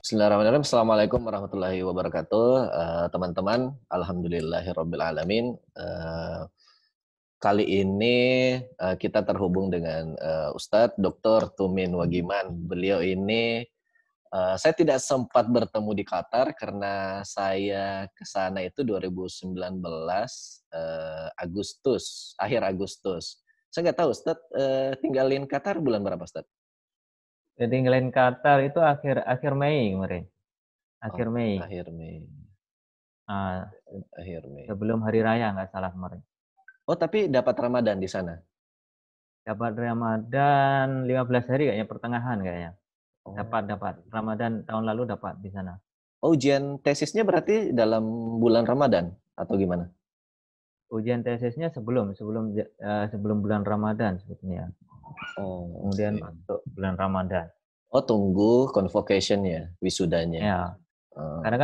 Bismillahirrahmanirrahim. Assalamualaikum warahmatullahi wabarakatuh. Teman-teman, alhamdulillahirabbil alamin. Kali ini kita terhubung dengan Ustadz Dr. Tumin Wagiman. Beliau ini saya tidak sempat bertemu di Qatar karena saya ke sana itu 2019 Agustus, akhir Agustus. Saya nggak tahu, Ustadz tinggalin Qatar bulan berapa, Ustadz? Tinggalin Qatar itu akhir Mei kemarin, Oh, akhir Mei. akhir Mei. Ah, Akhir Mei. sebelum hari raya nggak salah kemarin. Oh, tapi dapat Ramadan di sana? Dapat Ramadan 15 hari kayaknya, pertengahan kayaknya. Oh. Dapat Ramadan tahun lalu dapat di sana. Oh, ujian tesisnya berarti dalam bulan Ramadan atau gimana? Ujian tesisnya sebelum bulan Ramadan sebetulnya. Oh, Kemudian oke. masuk bulan Ramadan. Oh, tunggu convocation-nya, wisudanya. Ya, Oh. karena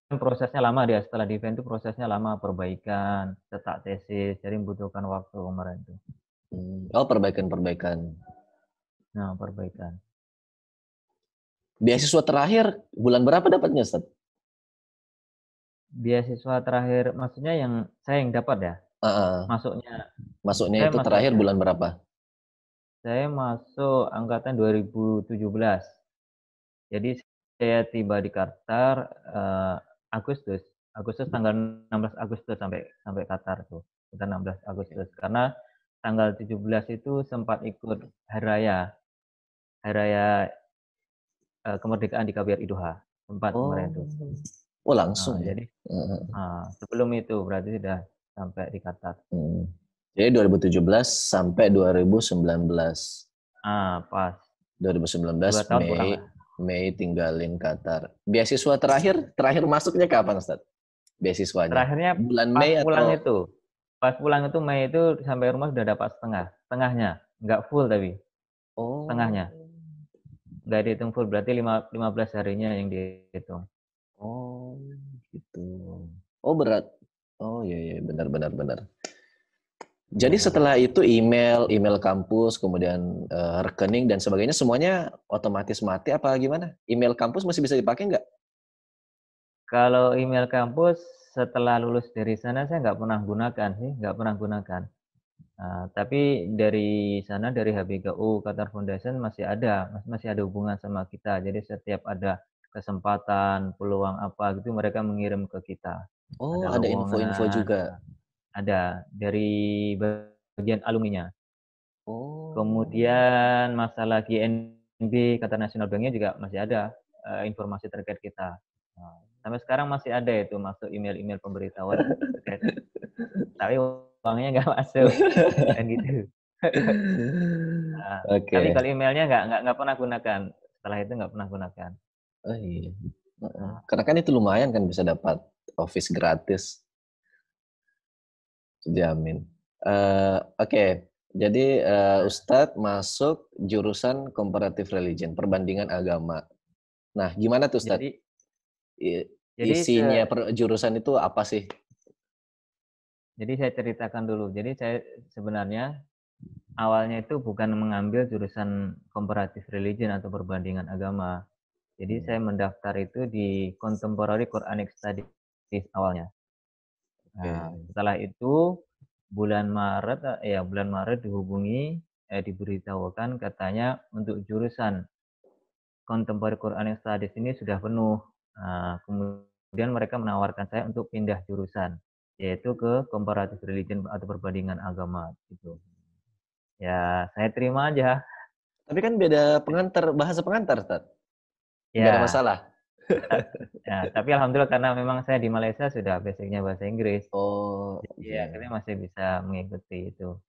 kan prosesnya lama dia, setelah di event itu prosesnya lama, perbaikan, cetak tesis, jadi membutuhkan waktu kemarin itu. Oh, perbaikan-perbaikan. Nah, perbaikan. Beasiswa terakhir bulan berapa dapatnya, Ustaz? Beasiswa terakhir maksudnya yang saya yang dapat ya? Uh, Masuknya masuknya saya itu terakhir masuknya bulan berapa? saya masuk angkatan 2017. Jadi saya tiba di Qatar Agustus. Agustus tanggal 16 Agustus sampai sampai Qatar tuh. Sekitar 16 Agustus. Karena tanggal 17 itu sempat ikut hari raya kemerdekaan di KBRI Doha. Sempat kemarin Oh, tuh. oh langsung ya. Jadi Uh, sebelum itu berarti sudah sampai di Qatar. hmm. Jadi 2017 sampai 2019. Pas 2019 2 tahun kurang Mei lah. Mei tinggalin Qatar. Beasiswa terakhir masuknya kapan, Ustaz? Beasiswanya? Terakhirnya Bulan pas Mei pulang atau itu. Pas pulang itu Mei itu sampai rumah sudah dapat setengahnya. Nggak full tapi, oh setengahnya. Nggak dihitung full, berarti 15 harinya yang dihitung. oh gitu. Oh berat. Oh iya iya benar benar benar. Jadi Ya. setelah itu email kampus, kemudian rekening dan sebagainya semuanya otomatis mati apa gimana? Email kampus masih bisa dipakai nggak? Kalau email kampus setelah lulus dari sana saya nggak pernah gunakan sih, nggak pernah gunakan. Tapi dari sana, dari HBKU Qatar Foundation masih ada hubungan sama kita. Jadi setiap ada kesempatan, peluang apa gitu mereka mengirim ke kita. Oh Ada ada info-info lowongan, juga. ada dari bagian alumninya. Oh. Kemudian masalah GNB, Qatar National Bank-nya juga masih ada informasi terkait kita. Sampai sekarang masih ada itu masuk email-email pemberitahuan terkait, tapi uangnya nggak masuk, kan gitu. Tapi Oke. kalau emailnya nggak pernah gunakan. Setelah itu nggak pernah gunakan. Oh iya. Heeh. Nah, Karena kan itu lumayan kan bisa dapat office gratis, jamin. Oke. Jadi Ustadz masuk jurusan comparative religion, perbandingan agama. Nah, gimana tuh Ustadz? jadi I- jadi Isinya jurusan itu apa sih? jadi saya ceritakan dulu. Jadi saya sebenarnya awalnya itu bukan mengambil jurusan comparative religion atau perbandingan agama. Jadi saya mendaftar itu di Contemporary Quranic Studies awalnya. Nah, Oke. setelah itu bulan Maret dihubungi, diberitahukan katanya untuk jurusan Contemporary Quranic Studies ini sudah penuh. Nah, kemudian mereka menawarkan saya untuk pindah jurusan, yaitu ke Comparative Religion atau perbandingan agama gitu. Ya, saya terima aja. Tapi kan beda pengantar, bahasa pengantar, Ustadz. Nggak ada Ya, masalah. tapi alhamdulillah karena memang saya di Malaysia sudah basicnya bahasa Inggris. Oh, Jadi iya. akhirnya masih bisa mengikuti itu.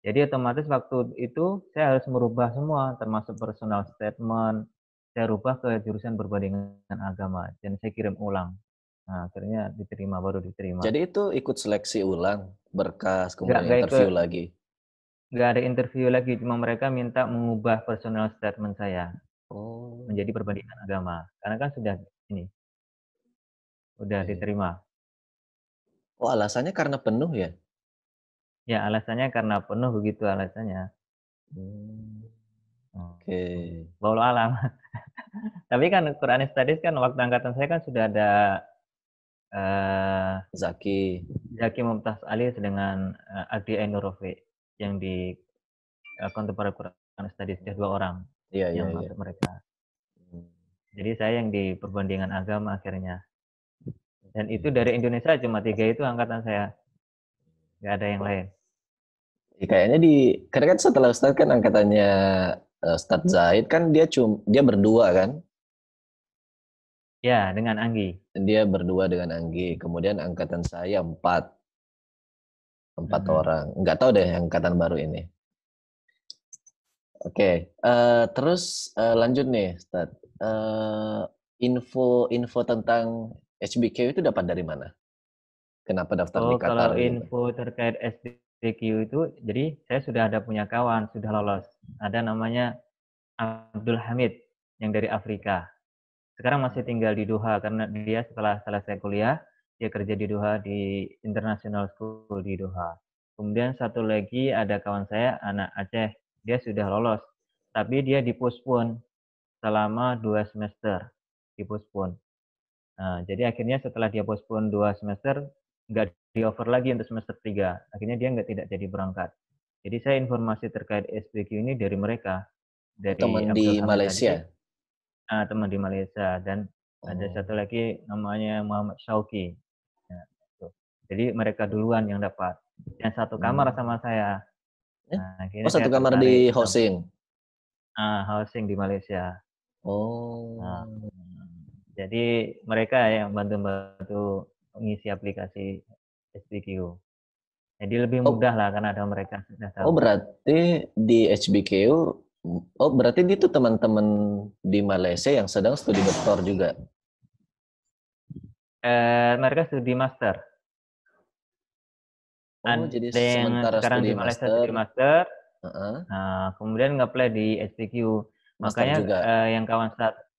Jadi otomatis waktu itu saya harus merubah semua, termasuk personal statement. Saya rubah ke jurusan perbandingan agama dan saya kirim ulang. Nah, akhirnya baru diterima. Jadi itu ikut seleksi ulang, berkas, kemudian Nggak interview ikut, lagi. nggak ada interview lagi, cuma mereka minta mengubah personal statement saya Oh, menjadi perbandingan agama. Karena kan sudah ini, udah oke. diterima. Oh, alasannya karena penuh ya? Ya alasannya karena penuh begitu alasannya. Hmm, Hmm. oke. Wallahu alam. Tapi kan Quran Studies kan waktu angkatan saya kan sudah ada Zaki. Zaki Mumtaz Ali dengan Agdi Ainurrofi yang di Contemporary Quran Studies, ada 2 orang Iya, iya, yang iya. masuk mereka. Hmm. Jadi saya yang di perbandingan agama akhirnya. Dan itu dari Indonesia cuma 3 itu angkatan saya. Nggak ada yang lain. Ya, kayaknya karena kan setelah Ustadz kan angkatannya Ustadz Zaid kan dia berdua kan, Ya, dengan Anggi. dia berdua dengan Anggi. Kemudian angkatan saya empat Mm-mm. orang. Nggak tahu deh angkatan baru ini. Oke, terus lanjut nih, Ustadz. Info tentang HBQ itu dapat dari mana? Kenapa daftar di Oh, Qatar kalau gitu? info terkait SBQ itu, jadi saya sudah ada punya kawan, sudah lolos. Ada namanya Abdul Hamid yang dari Afrika. Sekarang masih tinggal di Doha karena dia setelah selesai kuliah, dia kerja di Doha di International School di Doha. Kemudian satu lagi ada kawan saya, anak Aceh, dia sudah lolos, tapi dia dipospon selama 2 semester, dipospon. Nah, jadi akhirnya setelah dia postpone 2 semester, nggak di-offer lagi untuk semester 3. Akhirnya dia tidak jadi berangkat. Jadi saya informasi terkait SPQ ini dari mereka, Oh, dari teman Abdul di Hamid tadi, Malaysia. teman di Malaysia, dan ada Oh. satu lagi namanya Muhammad Syauqi. Nah, gitu. Jadi mereka duluan yang dapat. Yang satu kamar Hmm. sama saya. Eh? Nah, Oh, akhirnya satu saya kamar tertarik di kita housing. housing di Malaysia. Nah, Oh. jadi mereka yang bantu-bantu mengisi aplikasi SPQ. Jadi lebih Oh, mudah lah karena ada mereka sudah oh tahu. berarti di HBKU, oh berarti itu teman-teman di Malaysia yang sedang studi doktor juga. Mereka studi master. Oh, jadi Ada yang sementara sekarang studi di Malaysia master, studi master, uh-uh, kemudian nge-apply di SPQ. master Makanya juga. yang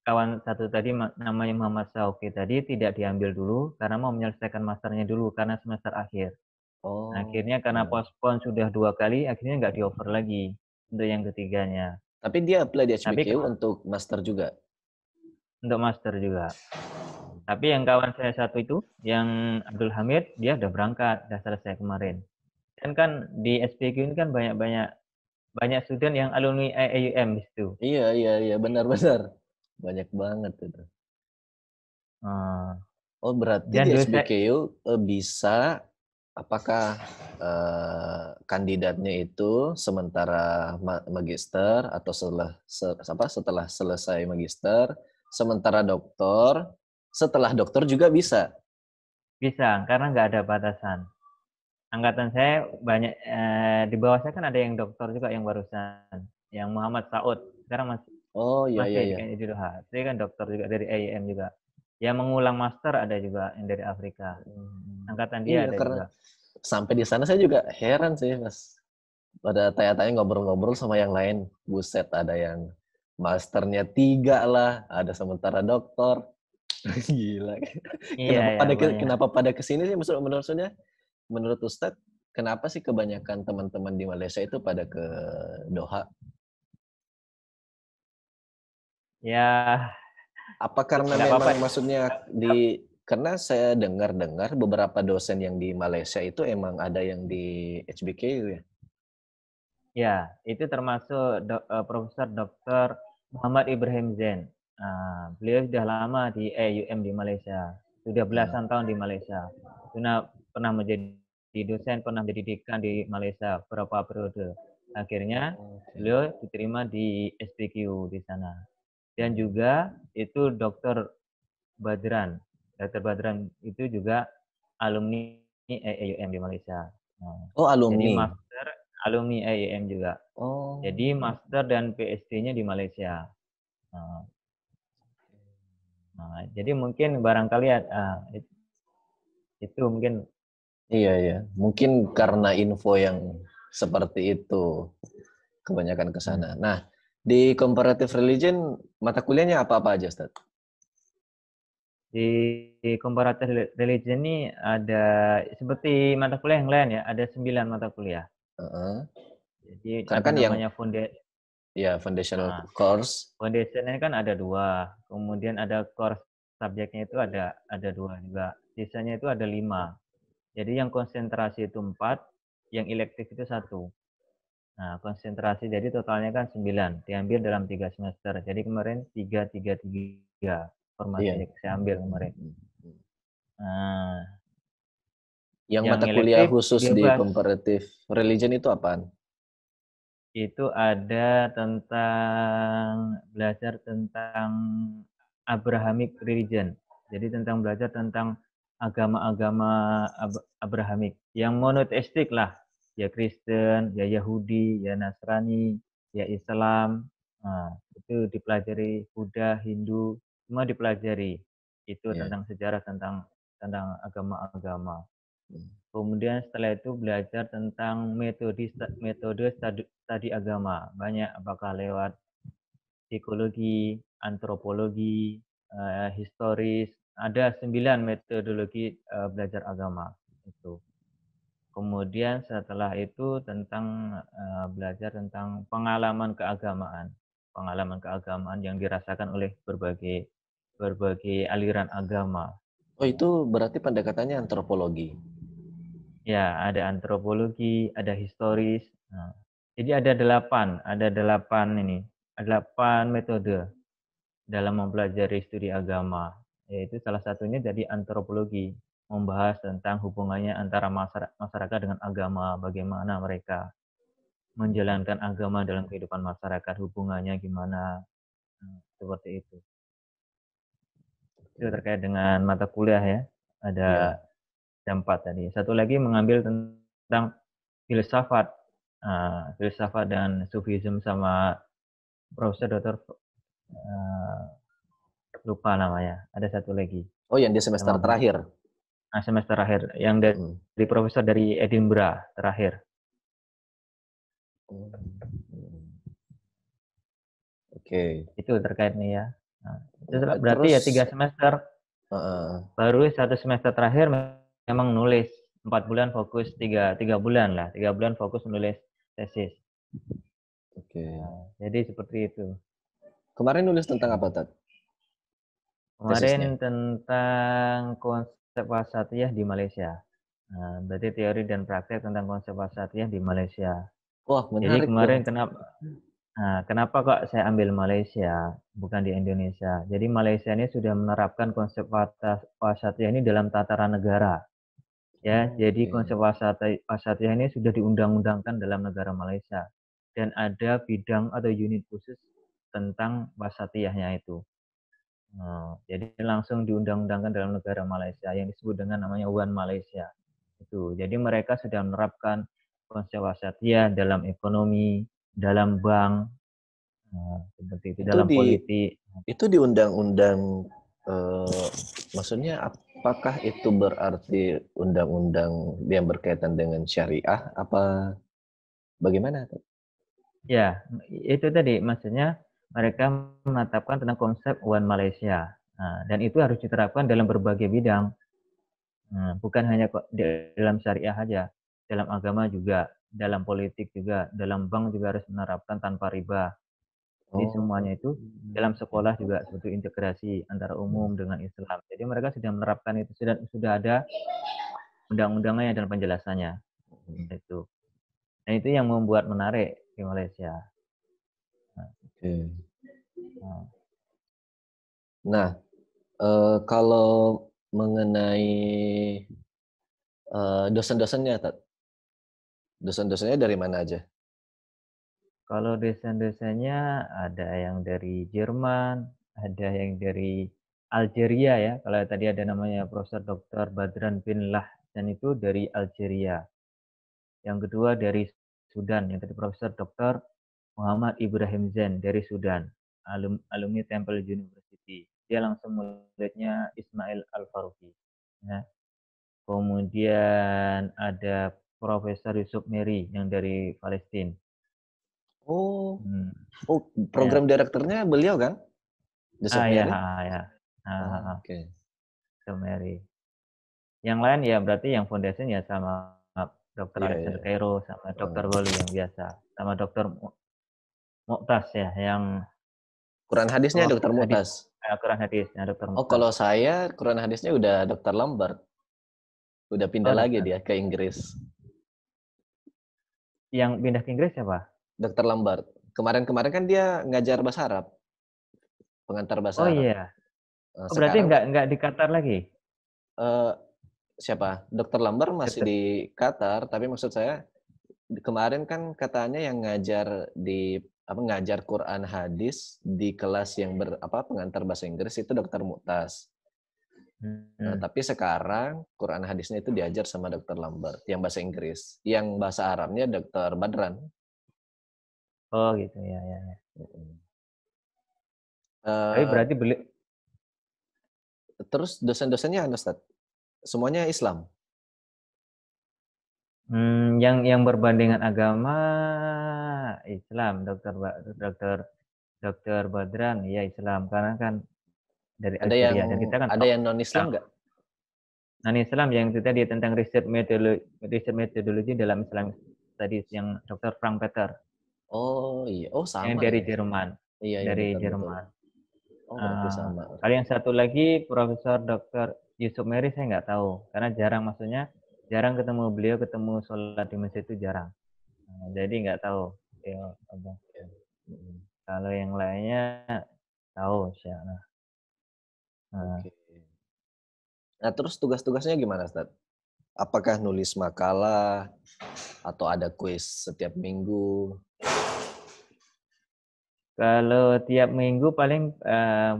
kawan satu tadi namanya Muhammad Sauki tadi tidak diambil dulu karena mau menyelesaikan masternya dulu karena semester akhir. Nah, Oh, akhirnya karena oke. postpone sudah 2 kali, akhirnya nggak di-offer lagi untuk yang ketiganya. Tapi dia apply di Tapi HBKU untuk master juga. untuk master juga. Tapi yang kawan saya satu itu, yang Abdul Hamid, dia udah berangkat, udah selesai kemarin. Dan kan di SPQ ini kan banyak student yang alumni AUM di situ. Iya, iya, iya, benar-benar. Banyak banget itu. Eh, Oh, berarti dan di dosen, SBKU bisa, apakah kandidatnya itu sementara magister atau setelah selesai magister, sementara doktor, setelah doktor juga bisa. bisa, karena nggak ada batasan. Angkatan saya banyak, di bawah saya kan ada yang dokter juga yang barusan. Yang Muhammad Saud, sekarang masih Oh, iya, iya, masih di iya. di Doha. Saya kan dokter juga dari AUM juga. Yang mengulang master ada juga yang dari Afrika. Hmm. Angkatan dia Iya, ada karena juga. sampai di sana saya juga heran sih, Mas. Pada tanya-tanya ngobrol-ngobrol sama yang lain. Buset, ada yang masternya 3 lah, ada sementara doktor. Gila. Iya, ya banyak. Kenapa pada kesini sih maksudnya menurut Ustadz kenapa sih kebanyakan teman-teman di Malaysia itu pada ke Doha? Ya, Apa karena nggak apa-apa. memang maksudnya karena saya dengar-dengar beberapa dosen yang di Malaysia itu emang ada yang di HBKU ya? Ya, itu termasuk Profesor Dr. Muhammad Ibrahim Zain. Beliau sudah lama di AUM di Malaysia, sudah Hmm. belasan tahun di Malaysia. Pernah menjadi dosen, pernah menjadi dekan di Malaysia beberapa periode. Akhirnya Oke. beliau diterima di SPQ di sana. Dan Hmm. juga itu Dr. Badran. Dr. Badran itu juga alumni AUM di Malaysia. Nah, Oh, jadi alumni. master alumni AUM juga. Oh. Jadi master dan PhD-nya di Malaysia. Nah, jadi mungkin barangkali itu mungkin Iya, iya. Mungkin karena info yang seperti itu kebanyakan ke sana. hmm, Nah, di comparative religion mata kuliahnya apa-apa aja, Ustaz? di comparative religion ini ada seperti mata kuliah yang lain ya, ada 9 mata kuliah. Heeh. Jadi Karena ada kan yang namanya foundation. Ya, foundational Nah, course. foundation ini kan ada 2, kemudian ada core subjeknya itu ada 2 juga, sisanya itu ada 5. Jadi yang konsentrasi itu 4, yang elektif itu 1. Nah, konsentrasi jadi totalnya kan 9, diambil dalam 3 semester. Jadi kemarin 3, 3, 3 Iya. formasi saya ambil kemarin. Nah, Yang yang mata kuliah elektif khusus di bebas. comparative religion itu apaan? Itu ada tentang belajar tentang Abrahamic religion. Jadi tentang belajar tentang agama-agama Abrahamic yang monoteistik lah. Ya Kristen, ya Yahudi, ya Nasrani, ya Islam. Nah, itu dipelajari Buddha, Hindu, semua dipelajari. Itu Ya. tentang sejarah tentang agama-agama. Kemudian setelah itu belajar tentang metode studi agama. Banyak, apakah lewat psikologi, antropologi, historis. Ada 9 metodologi belajar agama itu. Kemudian setelah itu tentang belajar tentang pengalaman keagamaan. Pengalaman keagamaan yang dirasakan oleh berbagai aliran agama. Oh, itu berarti pendekatannya antropologi. Ya, ada antropologi, ada historis. Nah, jadi ada 8 ini, 8 metode dalam mempelajari studi agama. Yaitu salah satunya jadi antropologi, membahas tentang hubungannya antara masyarakat dengan agama, bagaimana mereka menjalankan agama dalam kehidupan masyarakat, hubungannya gimana, seperti itu. Itu terkait dengan mata kuliah ya, ada Ya. 4 tadi. Satu lagi mengambil tentang filsafat, filsafat dan sufisme sama Profesor Doktor lupa namanya. Ada satu lagi Oh, yang di semester sama terakhir. semester akhir yang dari profesor dari Edinburgh terakhir. Oke. Itu terkait nih ya. Nah, itu berarti Terus ya 3 semester. Baru 1 semester terakhir memang nulis 4 bulan fokus 3 bulan lah, 3 bulan fokus menulis tesis. oke. Nah, jadi seperti itu. Kemarin nulis tentang apa, Tat? Tesisnya? Kemarin tentang konsep wasatiyah di Malaysia. Nah, berarti teori dan praktek tentang konsep wasatiyah di Malaysia. Wah, Jadi menarik tuh. kemarin kenapa kok saya ambil Malaysia, bukan di Indonesia? Jadi Malaysia ini sudah menerapkan konsep wasatiyah ini dalam tataran negara. Ya, jadi Oke. konsep wasatiyah ini sudah diundang-undangkan dalam negara Malaysia. Dan ada bidang atau unit khusus tentang wasatiyahnya itu. Jadi langsung diundang-undangkan dalam negara Malaysia yang disebut dengan namanya One Malaysia. Itu. Jadi mereka sudah menerapkan konsep wasatiyah dalam ekonomi, dalam bank, seperti itu, Itu dalam di politik. undang-undang maksudnya apakah itu berarti undang-undang yang berkaitan dengan syariah apa bagaimana? Ya, itu tadi maksudnya mereka menetapkan tentang konsep One Malaysia. Dan itu harus diterapkan dalam berbagai bidang. Bukan hanya dalam syariah saja, dalam agama juga, dalam politik juga, dalam bank juga harus menerapkan tanpa riba. Jadi Oh, semuanya itu dalam sekolah juga seperti integrasi antara umum dengan Islam. Jadi mereka sudah menerapkan itu, sudah ada undang-undangnya dan penjelasannya. Itu. Nah, itu yang membuat menarik di Malaysia. oke. Nah, Nah, kalau mengenai dosen-dosennya, Tat. Dosen-dosennya dari mana aja? kalau dosen-dosennya ada yang dari Jerman, ada yang dari Algeria ya. Kalau tadi ada namanya Profesor Dr. Badran bin Lahsan itu dari Algeria. Yang kedua dari Sudan, yang tadi Profesor Dr. Muhammad Ibrahim Zain dari Sudan, alumni Temple University. Dia langsung muridnya Ismail Al-Faruqi. Ya. Kemudian ada Profesor Yusuf Meri yang dari Palestina. Oh, Hmm, oh ya. program direkturnya beliau kan? Yusuf Ya, Mary? ya. Oh, oke. Yusuf Meri. Yang lain ya berarti yang foundation ya sama Dr. Iya, iya. Alexander Cairo sama Dr. Oh, Goli yang biasa, sama Dr. Mu'tas ya, yang Quran hadisnya dokter hadis, Mu'tas. Quran hadisnya Dokter Oh, Mu'tas. kalau saya Quran hadisnya udah dokter Lambert. Udah pindah Oh, lagi dokter. dia ke Inggris. Yang pindah ke Inggris siapa? Dokter Lambert. Kemarin-kemarin kan dia ngajar bahasa Arab, pengantar bahasa Oh Arab. iya. Oh, berarti Sekarang nggak di Qatar lagi? eh, siapa? Dokter Lambert masih Dokter. di Qatar, tapi maksud saya kemarin kan katanya yang ngajar di ngajar Quran hadis di kelas yang pengantar bahasa Inggris itu Dokter Mu'tas. Hmm. Tapi sekarang Quran hadisnya itu diajar sama Dokter Lambert yang bahasa Inggris. Yang bahasa Arabnya Dokter Badran. Oh gitu ya, ya, ya. Tapi Uh, berarti beli terus dosen-dosennya Ustaz, semuanya Islam. yang berbandingan agama Islam, dokter dokter Badran ya Islam karena kan dari Ada yang Algeria dan kita kan ada tahu yang non Islam nggak? non Islam yang itu tadi tentang riset metodologi dalam Islam tadi yang Dr. Frank Peter Oh iya, oh yang sama dari ya. Jerman, Iya iya dari betul. Jerman. Oh berarti sama. Kalau yang satu lagi Profesor Dr. Yusuf Mary saya nggak tahu karena jarang ketemu beliau, ketemu sholat di masjid itu jarang. Jadi nggak tahu ya apa. Kalau yang lainnya tahu sih. Oke. Nah terus tugas-tugasnya gimana Ustaz? Apakah nulis makalah atau ada kuis setiap minggu? Kalau tiap minggu paling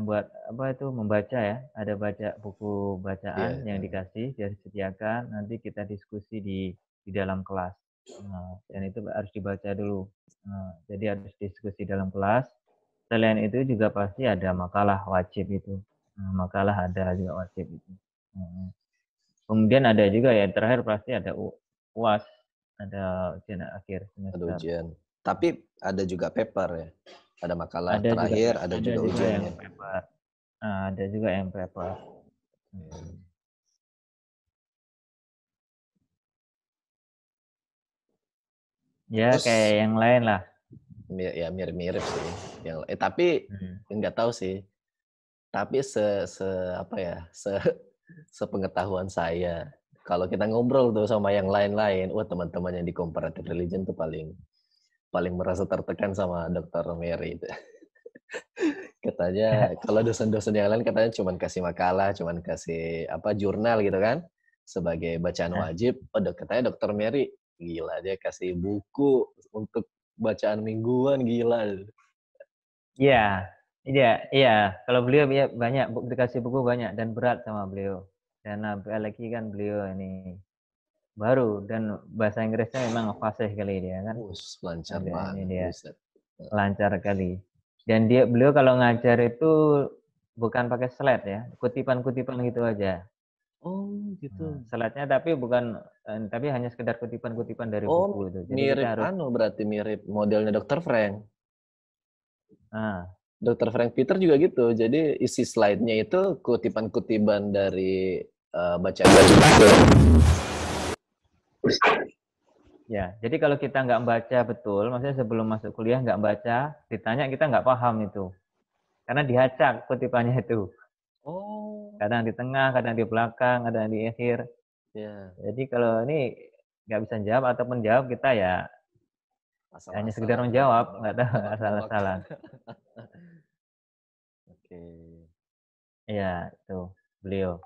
buat apa itu membaca ya, ada baca buku bacaan Iya. yang dikasih, disediakan, nanti kita diskusi di dalam kelas. Dan itu harus dibaca dulu. Jadi harus diskusi dalam kelas. Selain itu juga pasti ada makalah wajib itu. Makalah ada juga wajib itu. Kemudian ada juga ya terakhir pasti ada UAS, ada ujian akhir Ada semester. ujian. Tapi ada juga paper ya. Ada makalah Ada juga terakhir, ada juga yang ujiannya. paper. Ada juga yang paper. Ya kayak Terus yang lain lah. ya mirip-mirip sih. Tapi nggak tahu sih. Tapi apa ya? Sepengetahuan saya, kalau kita ngobrol tuh sama yang lain-lain, wah teman-teman yang di comparative religion tuh paling merasa tertekan sama Dr. Mary itu. Katanya kalau dosen-dosen yang lain katanya cuman kasih makalah, cuman kasih jurnal gitu kan sebagai bacaan wajib. Katanya Dr. Mary gila, dia kasih buku untuk bacaan mingguan, gila. Iya, iya. Kalau beliau ya banyak dikasih buku banyak dan berat sama beliau. Dan apalagi kan beliau ini baru dan bahasa Inggrisnya memang fasih kali dia kan. Lancar Agak ini banget, dia buset. lancar kali. Dan beliau kalau ngajar itu bukan pakai slide ya, kutipan-kutipan gitu aja. Oh gitu. Slide-nya tapi hanya sekedar kutipan-kutipan dari Oh buku itu. Jadi kita mirip harus berarti mirip modelnya Dr. Frank. nah, Dr. Frank Peter juga gitu. Jadi isi slide-nya itu kutipan-kutipan dari bacaan. ya, jadi kalau kita nggak baca betul, maksudnya sebelum masuk kuliah nggak baca, ditanya kita nggak paham itu. Karena diacak kutipannya itu. Oh, Kadang di tengah, kadang di belakang, kadang di akhir. ya. Jadi kalau ini nggak bisa jawab ataupun jawab kita ya hanya sekedar Asal-asalan menjawab, nggak tahu nebak-nebak. asal-asalan. Oke. Iya, itu beliau.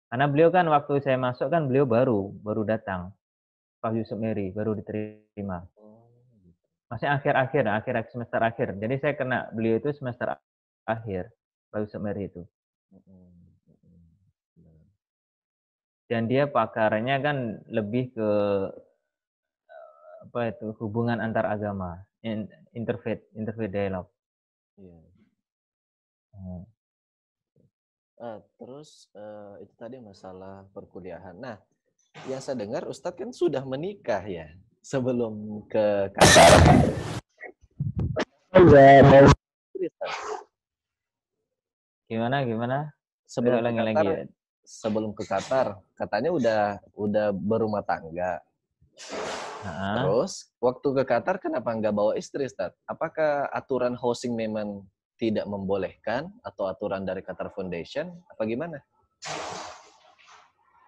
Karena beliau kan waktu saya masuk kan beliau baru datang. Pak Yusuf Mary baru diterima. Oh, gitu. Masih akhir semester akhir. Jadi saya kena beliau itu semester akhir, Pak Yusuf Mary itu. Dan dia pakarnya kan lebih ke apa itu hubungan antar agama, interfaith dialog. Iya. Terus itu tadi masalah perkuliahan. Nah, yang saya dengar Ustadz kan sudah menikah ya sebelum ke Qatar. Gimana? Sebelum ke Ulangi lagi Qatar, ya. katanya udah berumah tangga. Heeh. Terus waktu ke Qatar kenapa nggak bawa istri, Ustaz? Apakah aturan hosting memang tidak membolehkan atau aturan dari Qatar Foundation apa gimana?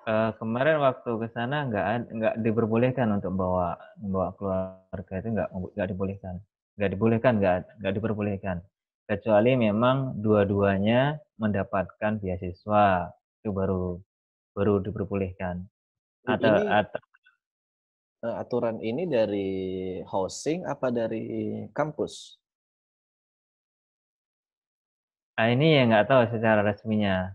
Kemarin waktu ke sana nggak diperbolehkan untuk bawa keluarga itu nggak dibolehkan. Nggak diperbolehkan. Kecuali memang dua-duanya mendapatkan beasiswa, itu baru baru diperbolehkan. Ini Atau aturan ini dari hosting apa dari kampus? ini ya nggak tahu secara resminya.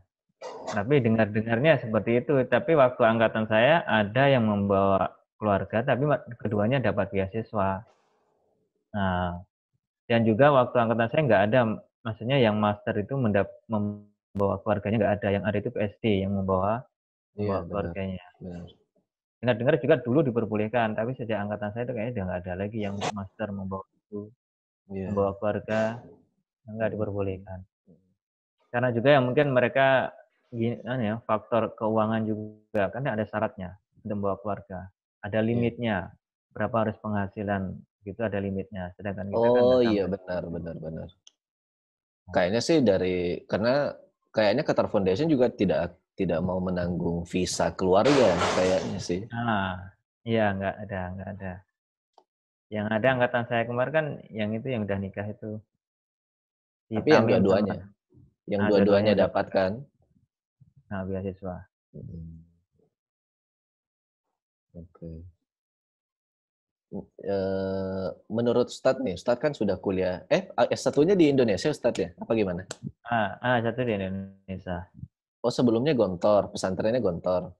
Tapi dengar-dengarnya seperti itu. Tapi waktu angkatan saya ada yang membawa keluarga, tapi keduanya dapat beasiswa. Nah, dan juga waktu angkatan saya nggak ada, maksudnya yang master itu membawa keluarganya nggak ada. Yang ada itu PSD yang membawa Iya, membawa benar. keluarganya. Benar. Dengar-dengar juga dulu diperbolehkan, tapi sejak angkatan saya itu kayaknya udah nggak ada lagi yang untuk master membawa Iya. keluarga, nggak Mhm, mhm. diperbolehkan. Karena juga yang mungkin mereka ya, faktor keuangan juga kan ada syaratnya untuk membawa keluarga. Ada Iya. limitnya, berapa harus penghasilan, gitu ada limitnya. Sedangkan kita kan Oh nggak iya, sampai. benar benar benar. Kayaknya sih karena kayaknya Qatar Foundation juga tidak mau menanggung visa keluarga kayaknya sih. Nah, iya nggak ada. Yang ada angkatan saya kemarin kan yang itu yang udah nikah itu si Tapi Tamim sama yang dua-duanya dua-duanya udah dapat kan? beasiswa. Mhm, oke. Menurut Ustadz nih, Ustadz kan sudah kuliah S1-nya di Indonesia Ustadz ya? Apa gimana? Satu di Indonesia. Oh sebelumnya Gontor, pesantrennya Gontor.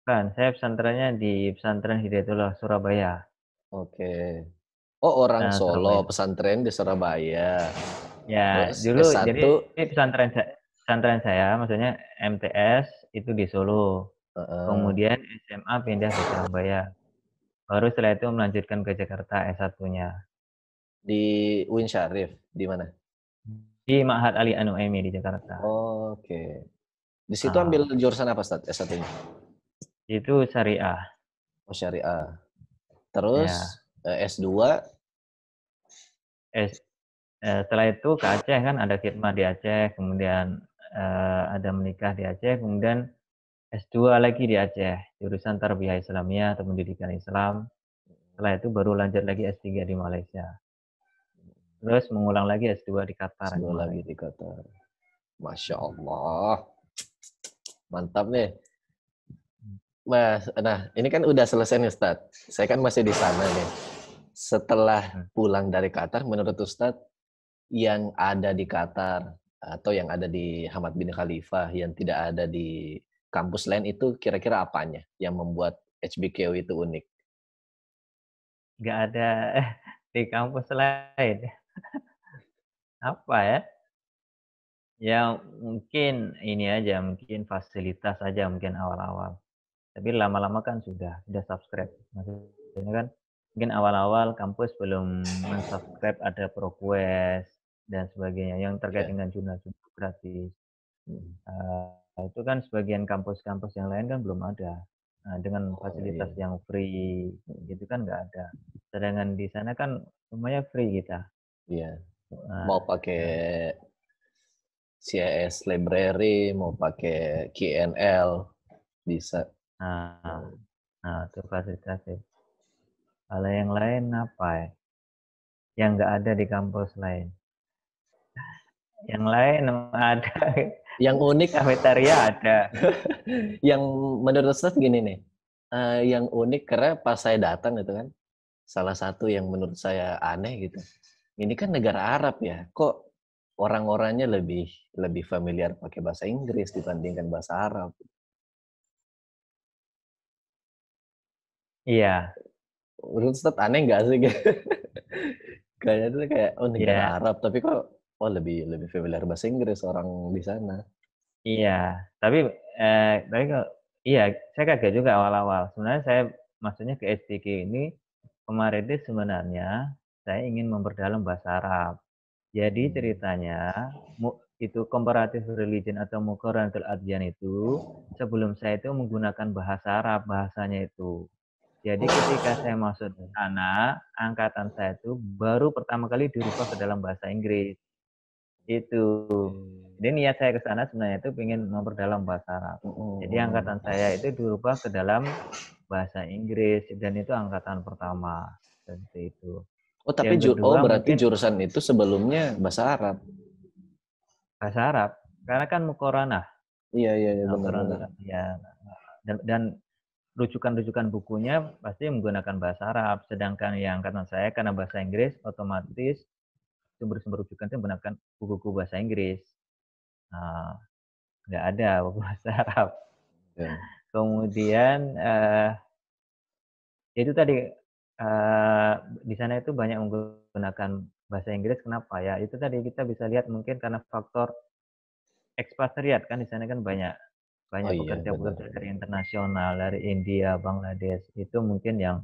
Kan, saya pesantrennya di Pesantren Hidayatullah Surabaya. Oke. Oh orang Solo, Surabaya. pesantren di Surabaya. Ya, Terus dulu jadi S1, pesantren saya maksudnya MTS itu di Solo. heeh, Kemudian SMA pindah ke Surabaya. Baru setelah itu melanjutkan ke Jakarta S1-nya. di UIN Syarif, di mana? Di Ma'had Ali Anu'aimi di Jakarta. Oke. Di situ ambil Nah, jurusan apa Ustadz S1-nya? itu syariah. Oh syariah. Terus Ya, S2, S- setelah itu ke Aceh kan ada khidmat di Aceh, kemudian ada menikah di Aceh, kemudian S2 lagi di Aceh, jurusan Tarbiyah Islamiyah atau Pendidikan Islam. Setelah itu baru lanjut lagi S3 di Malaysia. Terus mengulang lagi S2 di Qatar S2 lagi kemarin. di Qatar. Masya Allah. Mantap nih. Mas, nah ini kan udah selesai nih Ustadz. Saya kan masih di sana nih. Setelah Hmm. pulang dari Qatar, menurut Ustadz, yang ada di Qatar atau yang ada di Hamad bin Khalifah yang tidak ada di kampus lain itu kira-kira apanya yang membuat HBKU itu unik? Nggak ada di kampus lain. Apa ya? Ya mungkin ini aja, mungkin fasilitas aja mungkin awal-awal. Tapi lama-lama kan sudah subscribe. Maksudnya kan mungkin awal-awal kampus belum mensubscribe ada ProQuest dan sebagainya yang terkait Ya. dengan jurnal-jurnal gratis. Mhm. Itu kan sebagian kampus-kampus yang lain kan belum ada. Nah, dengan Oh fasilitas iya. yang free Mhm. itu kan nggak ada. Sedangkan di sana kan semuanya free kita. Iya. Nah, Mau pakai nah, CIS library, mau pakai KNL, bisa. nah, nah, itu fasilitasnya. Kalau yang lain apa ya? Yang nggak ada di kampus lain. Yang lain ada Yang unik, kafetaria ada. yang menurut saya gini nih, yang unik karena pas saya datang itu kan, salah satu yang menurut saya aneh gitu, ini kan negara Arab ya, kok orang-orangnya lebih lebih familiar pakai bahasa Inggris dibandingkan bahasa Arab. Iya, Menurut Ustadz aneh nggak sih? Kayaknya tuh kayak, oh negara iya, Arab, tapi kok oh lebih lebih familiar bahasa Inggris orang di sana. iya. Tapi kalau iya, saya kaget juga awal-awal. Sebenarnya saya maksudnya ke STQ ini kemarin itu sebenarnya saya ingin memperdalam bahasa Arab. Jadi Hmm. ceritanya itu comparative religion atau muqaranatul adyan itu sebelum saya itu menggunakan bahasa Arab bahasanya itu. Jadi ketika saya masuk ke sana, angkatan saya itu baru pertama kali dirubah ke dalam bahasa Inggris. Itu. Jadi niat saya ke sana sebenarnya itu ingin memperdalam bahasa Arab. Jadi angkatan saya itu dirubah ke dalam bahasa Inggris dan itu angkatan pertama. Seperti itu. Oh, tapi Yang kedua berarti mungkin jurusan itu sebelumnya bahasa Arab. bahasa Arab. Karena kan mukoranah. Iya, iya, iya, Nah, benar-benar. ya, dan rujukan-rujukan bukunya pasti menggunakan bahasa Arab. Sedangkan yang angkatan saya karena bahasa Inggris, otomatis sumber-sumber rujukan itu menggunakan buku-buku bahasa Inggris. Nah, nggak ada buku bahasa Arab. Ya. Kemudian itu tadi di sana itu banyak menggunakan bahasa Inggris. Kenapa ya? Itu tadi kita bisa lihat mungkin karena faktor ekspatriat kan di sana kan banyak Oh banyak iya, benar. pekerja-pekerja dari internasional dari India, Bangladesh itu mungkin yang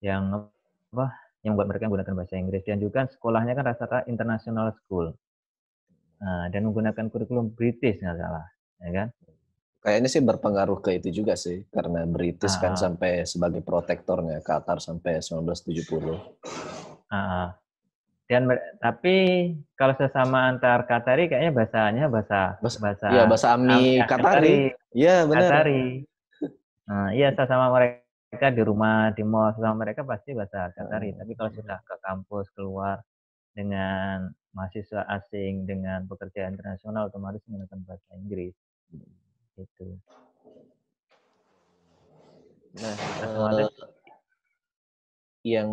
apa yang membuat mereka menggunakan bahasa Inggris dan juga sekolahnya kan rata-rata international school. Nah, dan menggunakan kurikulum British nggak salah, ya kan? Kayaknya sih berpengaruh ke itu juga sih, karena British kan Ah, sampai sebagai protektornya Qatar sampai 1970. Dan tapi kalau sesama antar Qatari kayaknya bahasanya bahasa Bahasa, bahasa ya bahasa Ami Qatari. Qatari, Iya, benar. Qatari. Nah, iya sesama mereka di rumah, di mall, sesama mereka pasti bahasa Qatari. Tapi kalau sudah ke kampus keluar dengan mahasiswa asing dengan pekerja internasional otomatis menggunakan bahasa Inggris gitu. Nah, Otomatis yang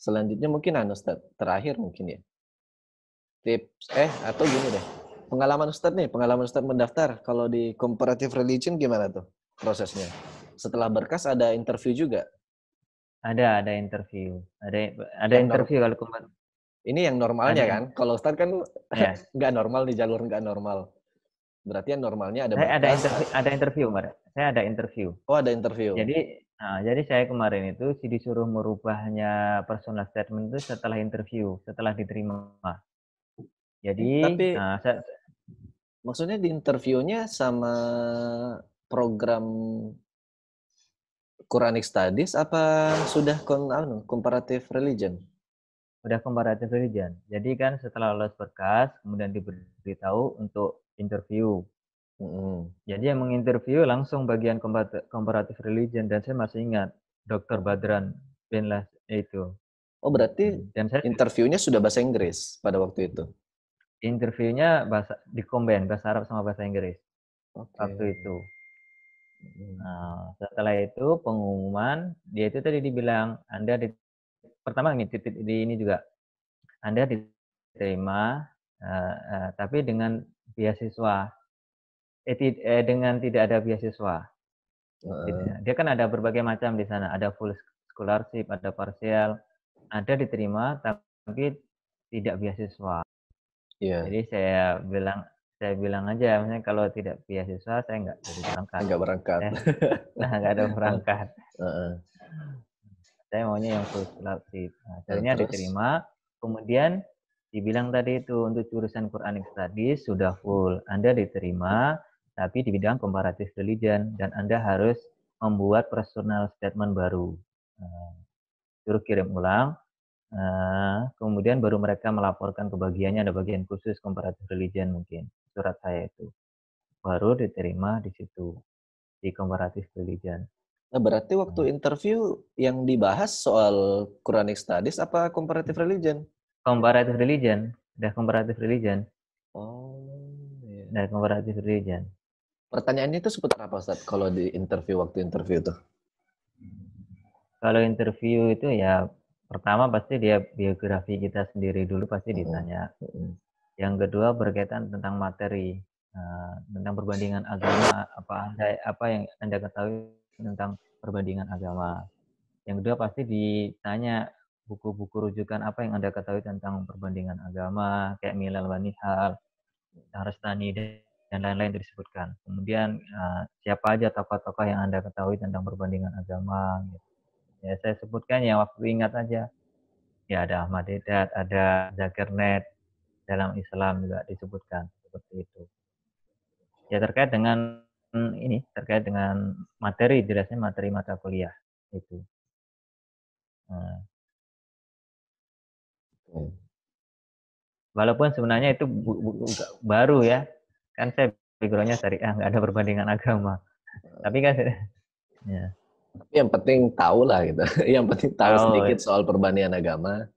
selanjutnya mungkin Ustaz, terakhir mungkin ya. Tips atau gini deh. Pengalaman Ustaz mendaftar kalau di comparative religion gimana tuh prosesnya? Setelah berkas ada interview juga. ada interview, ada Yang interview kalau kemarin ini yang ada normalnya kan. Kalau Ustaz kan ya. nggak normal di jalur nggak normal. Berarti yang normalnya ada Saya berkas. ada interview, Mbak. Saya ada interview. Oh, ada interview. Jadi saya kemarin itu disuruh merubahnya personal statement itu setelah interview, setelah diterima. Jadi, Tapi maksudnya di interviewnya sama program Quranic Studies apa sudah comparative religion? udah comparative religion. Jadi kan setelah lolos berkas, kemudian diberitahu untuk interview. Mm-mm. Jadi yang menginterview langsung bagian comparative religion dan saya masih ingat Dr. Badran bin Las itu. Oh, berarti Dan saya interviewnya sudah bahasa Inggris pada waktu itu? interviewnya di combine bahasa Arab sama bahasa Inggris Oke. waktu itu. Mm. Nah, setelah itu pengumuman, dia itu tadi dibilang, pertama di ini juga, Anda diterima, tapi dengan beasiswa, dengan tidak ada beasiswa. Heeh. Dia kan ada berbagai macam di sana, ada full scholarship, ada parsial, ada diterima tapi tidak beasiswa. Iya, Jadi saya bilang aja, misalnya kalau tidak beasiswa saya nggak jadi berangkat. nggak berangkat. Saya nggak ada berangkat. Heeh. Saya maunya yang full scholarship. Nah, Nah, akhirnya terus? diterima. Kemudian dibilang tadi itu untuk jurusan Quranic Studies sudah full. Anda diterima, tapi di bidang comparative religion dan Anda harus membuat personal statement baru. Nah, suruh kirim ulang. Kemudian baru mereka melaporkan ke bagiannya, ada bagian khusus comparative religion mungkin. Surat saya itu. Baru diterima di situ, di comparative religion. Nah, berarti waktu interview yang dibahas soal Quranic Studies apa comparative religion? Comparative religion, udah comparative religion, Oh, iya. udah comparative religion. Pertanyaannya itu seputar apa, Ustaz? Kalau di interview, waktu interview tuh? Kalau interview itu ya pertama pasti dia biografi kita sendiri dulu pasti Mm-mm. ditanya. Mm-mm. Yang kedua berkaitan tentang materi, tentang perbandingan agama, apa yang Anda ketahui tentang perbandingan agama. Yang kedua pasti ditanya buku-buku rujukan apa yang Anda ketahui tentang perbandingan agama, kayak Milal wa Nihal, Harstani dan lain-lain disebutkan. Kemudian siapa aja tokoh-tokoh yang Anda ketahui tentang perbandingan agama, gitu. Ya saya sebutkan ya waktu ingat aja. Ya ada Ahmad Dedat, ada Zakir Naik, dalam Islam juga disebutkan seperti itu. Ya terkait dengan ini, terkait dengan materi, jelasnya materi mata kuliah itu. Nah, walaupun sebenarnya itu baru ya, kan saya backgroundnya syariah, nggak ada perbandingan agama. Tapi kan, ya, Tapi yang penting tahu lah gitu. Yang penting tahu sedikit tahu, soal perbandingan agama.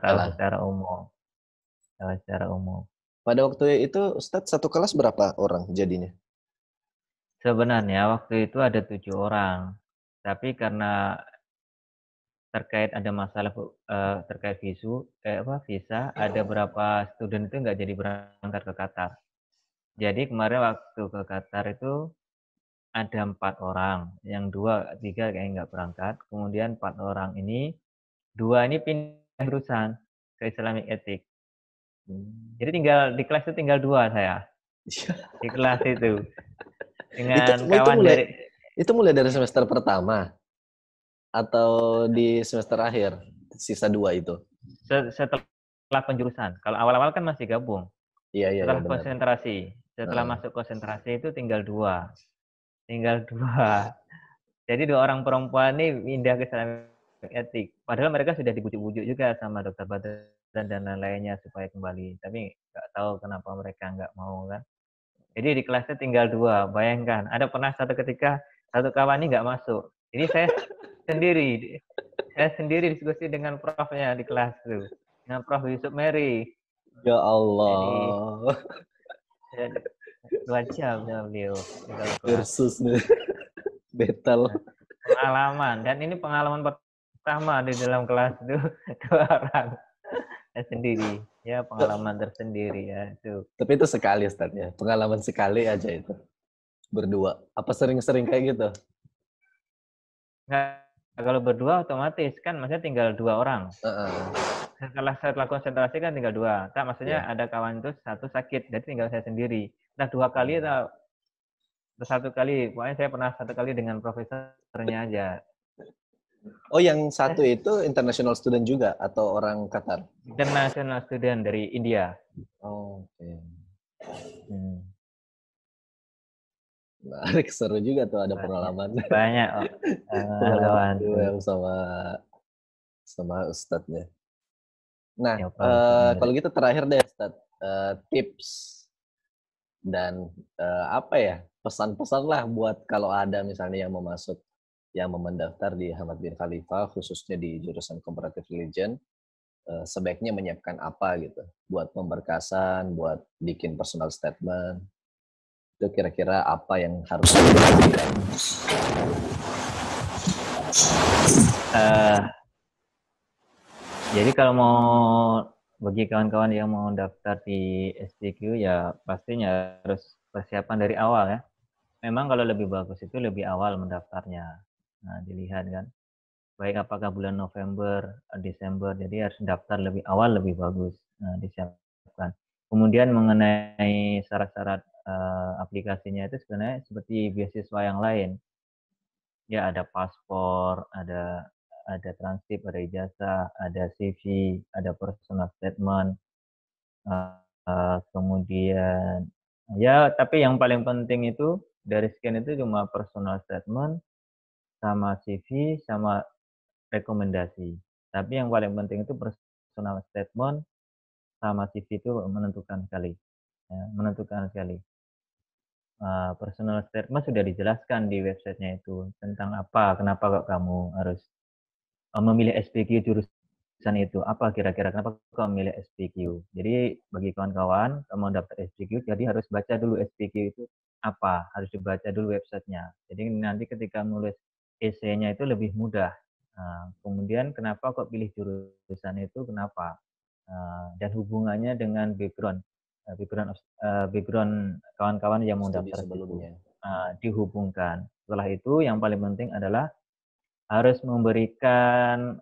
tahu Lah. secara umum, tahu secara umum. Pada waktu itu Ustadz satu kelas berapa orang jadinya? Sebenarnya waktu itu ada 7 orang, tapi karena terkait ada masalah terkait visa, ada berapa student itu nggak jadi berangkat ke Qatar. Jadi kemarin waktu ke Qatar itu ada 4 orang, yang 2, 3 kayaknya nggak berangkat. Kemudian 4 orang ini, 2 ini pindah jurusan ke Islamic Ethics. Jadi tinggal di kelas itu tinggal 2 saya. Di kelas itu itu dengan itu kawan mulai dari itu mulai dari semester pertama atau di semester akhir sisa 2 itu? setelah penjurusan. Kalau awal-awal kan masih gabung. Iya iya iya Setelah benar. konsentrasi, setelah Heeh. masuk konsentrasi itu tinggal 2. Tinggal 2. Jadi 2 orang perempuan ini pindah ke Islamic Ethics. Padahal mereka sudah dibujuk-bujuk juga sama Dokter Badran dan lain-lainnya supaya kembali. Tapi nggak tahu kenapa mereka nggak mau kan. Jadi di kelasnya tinggal 2. Bayangkan, ada pernah satu ketika satu kawan ini nggak masuk. Ini sendiri, saya sendiri diskusi dengan profnya di kelas tuh, dengan Prof Yusuf Mary. Ya Jadi Allah. 2 jam sama beliau di dalam kelas. Versus nih Nah, battle. pengalaman, dan ini pengalaman pertama di dalam kelas itu 2 orang sendiri. Ya pengalaman tersendiri ya itu. Tapi itu sekali Ustadz ya. Pengalaman sekali aja itu. Berdua. Apa sering-sering kayak gitu? Nah, kalau berdua otomatis kan maksudnya tinggal 2 orang. Heeh. Setelah konsentrasi kan tinggal 2. Tak maksudnya Iya. ada kawan itu satu sakit, jadi tinggal saya sendiri. Nah 2 kali atau 1 kali, pokoknya saya pernah 1 kali dengan profesornya aja. Oh, yang satu itu international student juga atau orang Qatar? International student dari India. Oh, oke. Hmm. Menarik, seru juga tuh ada Banyak, pengalaman. banyak Pengalaman lawan tuh. duel sama Ustadznya. Nah, Ya Pak kalau Mary. gitu terakhir deh Ustadz, tips dan apa ya, pesan-pesan lah buat kalau ada misalnya yang mau masuk, yang mau mendaftar di Hamad bin Khalifa, khususnya di jurusan Comparative Religion, sebaiknya menyiapkan apa gitu, buat pemberkasan, buat bikin personal statement, itu kira-kira apa yang harus diperhatikan? Jadi kalau mau bagi kawan-kawan yang mau daftar di SPQ ya pastinya harus persiapan dari awal ya. Memang kalau lebih bagus itu lebih awal mendaftarnya. Nah, dilihat kan. Baik apakah bulan November, Desember, jadi harus daftar lebih awal lebih bagus. Nah, disiapkan. Kemudian mengenai syarat-syarat aplikasinya itu sebenarnya seperti beasiswa yang lain. Ya ada paspor, ada transkrip, ada ijazah, ada CV, ada personal statement, kemudian ya tapi yang paling penting itu dari sekian itu cuma personal statement sama CV sama rekomendasi. Tapi yang paling penting itu personal statement sama CV itu menentukan sekali, ya, menentukan sekali. Personal statement sudah dijelaskan di websitenya itu tentang apa, kenapa kok kamu harus memilih SPQ jurusan itu, apa kira-kira kenapa kok memilih SPQ. Jadi bagi kawan-kawan kalau mau daftar SPQ, jadi harus baca dulu SPQ itu apa, harus dibaca dulu websitenya. Jadi nanti ketika menulis esainya itu lebih mudah. Kemudian kenapa kok pilih jurusan itu, kenapa, dan hubungannya dengan background kawan-kawan yang mau Studi daftar situ, sebelumnya. dihubungkan. Setelah itu yang paling penting adalah harus memberikan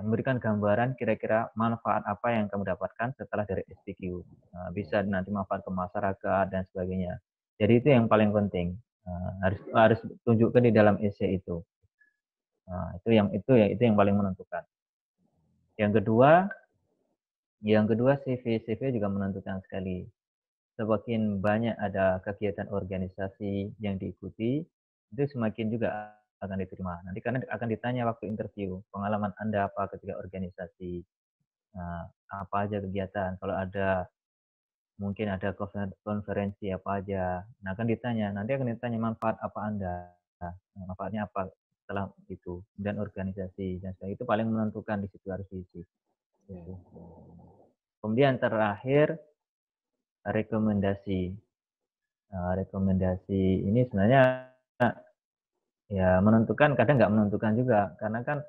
memberikan gambaran kira-kira manfaat apa yang kamu dapatkan setelah dari SPQ. Bisa nanti manfaat ke masyarakat dan sebagainya. Jadi itu yang paling penting. Harus tunjukkan di dalam essay itu. Itu yang paling menentukan. Yang kedua CV juga menentukan sekali. semakin banyak ada kegiatan organisasi yang diikuti, itu semakin juga akan diterima. Nanti karena akan ditanya waktu interview, pengalaman Anda apa ketika organisasi, apa aja kegiatan, kalau ada mungkin ada konferensi apa aja. Nah, nanti akan ditanya manfaat apa Anda, manfaatnya apa setelah itu, dan organisasi dan sebagainya, itu paling menentukan di situ harus diisi, Ya. gitu. Kemudian terakhir rekomendasi. Rekomendasi ini sebenarnya ya menentukan, kadang nggak menentukan juga, karena kan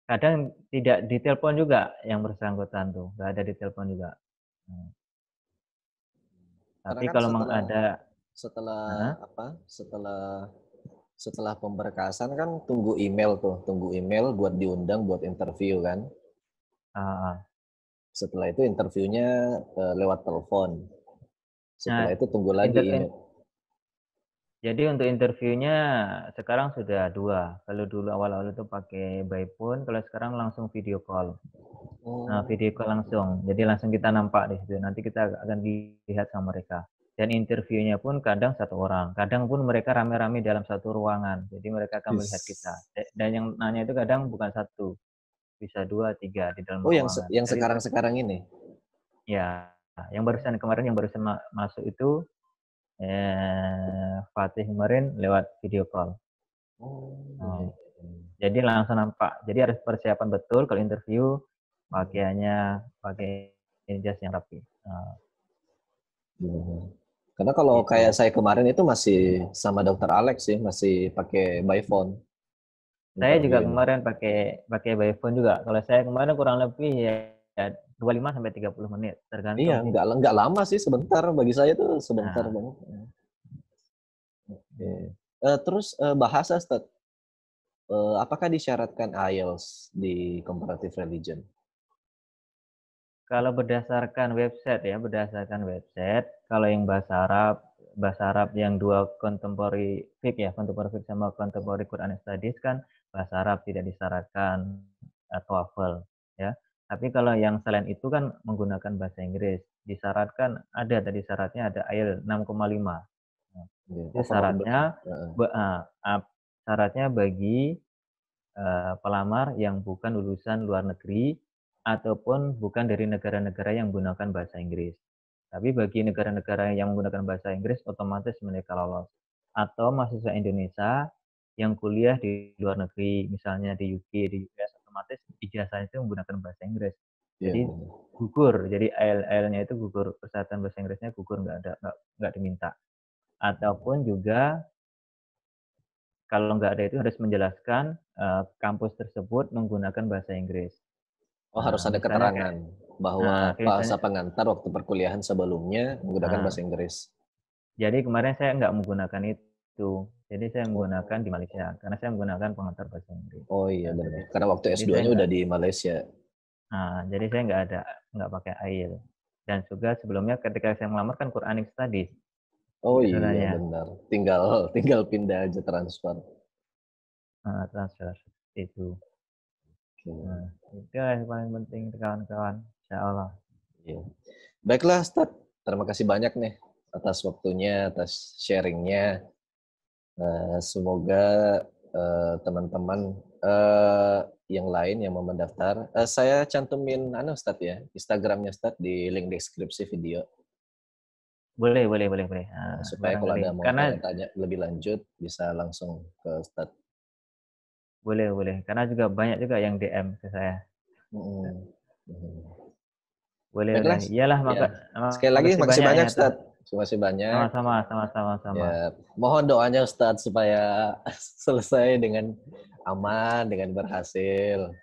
kadang tidak ditelepon juga yang bersangkutan tuh, nggak ada ditelepon juga. Mmm, Karena tapi kan kalau memang setelah ada setelah heeh, apa, setelah pemberkasan kan tunggu email buat diundang buat interview kan. heeh. Setelah itu interviewnya lewat telepon. Nah, Setelah itu tunggu lagi inter in email. jadi untuk interviewnya sekarang sudah 2. Kalau dulu awal-awal itu pakai by phone, kalau sekarang langsung video call. Oh, Video call langsung, jadi langsung kita nampak di situ, nanti kita akan dilihat sama mereka. Dan interviewnya pun kadang 1 orang, kadang pun mereka rame-rame dalam satu ruangan, jadi mereka akan melihat kita. yes. Dan yang nanya itu kadang bukan 1, bisa 2, 3 di dalam Oh, ruangan. yang Jadi sekarang-sekarang ini. ya, kemarin yang barusan masuk itu, Fatih kemarin lewat video call. Oh, iya, Oh, iya. jadi langsung nampak. Jadi harus persiapan betul kalau interview, pakaiannya pakai jas yang rapi. Iya. Karena kalau kayak Gitu. saya kemarin itu masih sama Dokter Alex sih, masih pakai by phone Saya juga interviewnya. kemarin pakai pakai by phone juga. Kalau saya kemarin kurang lebih ya 25 sampai 30 menit, Iya, tergantung sih. nggak lama sih, sebentar bagi saya tuh sebentar Nah, banget. Oke. mmm, Terus bahasa Ustaz, apakah disyaratkan IELTS di comparative religion? kalau berdasarkan website, kalau yang bahasa Arab yang 2 contemporary fiqh ya, contemporary fiqh sama contemporary Quran Studies kan bahasa Arab tidak disyaratkan, TOEFL ya. Tapi kalau yang selain itu kan menggunakan bahasa Inggris, disyaratkan ada tadi syaratnya ada IELTS 6,5. Nah, Iya, itu overall berarti. Heeh. be eee, ap syaratnya bagi pelamar yang bukan lulusan luar negeri ataupun bukan dari negara-negara yang menggunakan bahasa Inggris. Tapi bagi negara-negara yang menggunakan bahasa Inggris otomatis mereka lolos. Atau mahasiswa Indonesia yang kuliah di luar negeri, misalnya di UK, di US, otomatis ijazahnya itu menggunakan bahasa Inggris. Iya, Jadi benar. gugur, jadi IELTS-nya itu gugur, persyaratan bahasa Inggrisnya gugur, nggak diminta. Ataupun juga kalau nggak ada itu harus menjelaskan, kampus tersebut menggunakan bahasa Inggris. Oh, harus ada Misalnya keterangan bahwa kayak bahasa misalnya pengantar waktu perkuliahan sebelumnya menggunakan nah, bahasa Inggris. jadi kemarin saya nggak menggunakan itu. Jadi saya menggunakan di Oh. Malaysia, karena saya menggunakan pengantar bahasa Inggris. Oh iya Nah, benar. Karena waktu jadi saya S2-nya nggak udah di Malaysia. jadi saya nggak pakai IELTS. Dan juga sebelumnya ketika saya melamar kan Quranic Studies Oh iya sebenarnya, benar. Tinggal tinggal pindah aja transfer. transfer, itu. Nah, Oke. itu yang paling penting kawan-kawan, insyaallah. Iya. Baiklah, Ustaz. Terima kasih banyak nih atas waktunya, atas sharingnya. Semoga teman-teman yang lain yang mau mendaftar, saya cantumin Ustaz ya, Instagramnya Ustaz di link deskripsi video. Boleh boleh boleh boleh, Supaya kalau barangkali ada mau karena tanya-tanya lebih lanjut bisa langsung ke Ustaz. boleh boleh, karena juga banyak juga yang DM ke saya. Mhm. Mhm. Boleh boleh. Baiklah, Iyalah, ya. Sekali lagi makasih makasih banyak ya banyak atas Ustaz. Terima kasih banyak. sama-sama sama-sama sama. Ya, mohon doanya Ustaz supaya selesai dengan aman, dengan berhasil.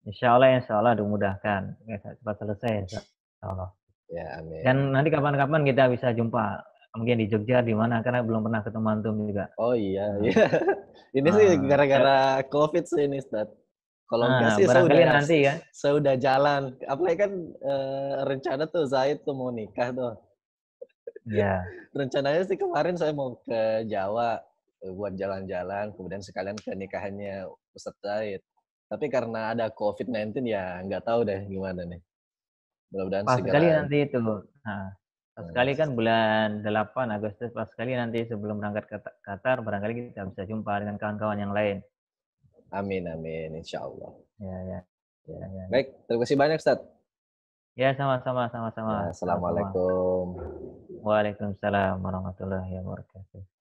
Insyaallah dimudahkan, ya cepat selesai insyaallah. Ya, amin. Dan nanti kapan-kapan kita bisa jumpa, mungkin di Jogja di mana, karena belum pernah ketemu antum juga. Oh iya, iya. Heeh, Ini sih heeh, gara-gara Covid sih ini, Ustaz. Kalau enggak sih barangkali nanti ya. saya udah jalan. Apalagi kan rencana tuh Zaid tuh mau nikah tuh. Iya, Rencananya sih kemarin saya mau ke Jawa buat jalan-jalan, kemudian sekalian ke nikahannya Ustadz Zaid. Tapi karena ada COVID-19 ya nggak tahu deh gimana nih. Mudah-mudahan pas sekali segera. nanti itu. Heeh, Pas sekali kan bulan 8 Agustus, pas sekali nanti sebelum berangkat ke Qatar, barangkali kita bisa jumpa dengan kawan-kawan yang lain. Amin, amin, insya Allah. Ya, ya, ya, ya. Baik, terima kasih banyak, Ustaz. Ya, sama-sama, sama-sama, Ya, sama-sama. assalamualaikum. Waalaikumsalam warahmatullahi wabarakatuh.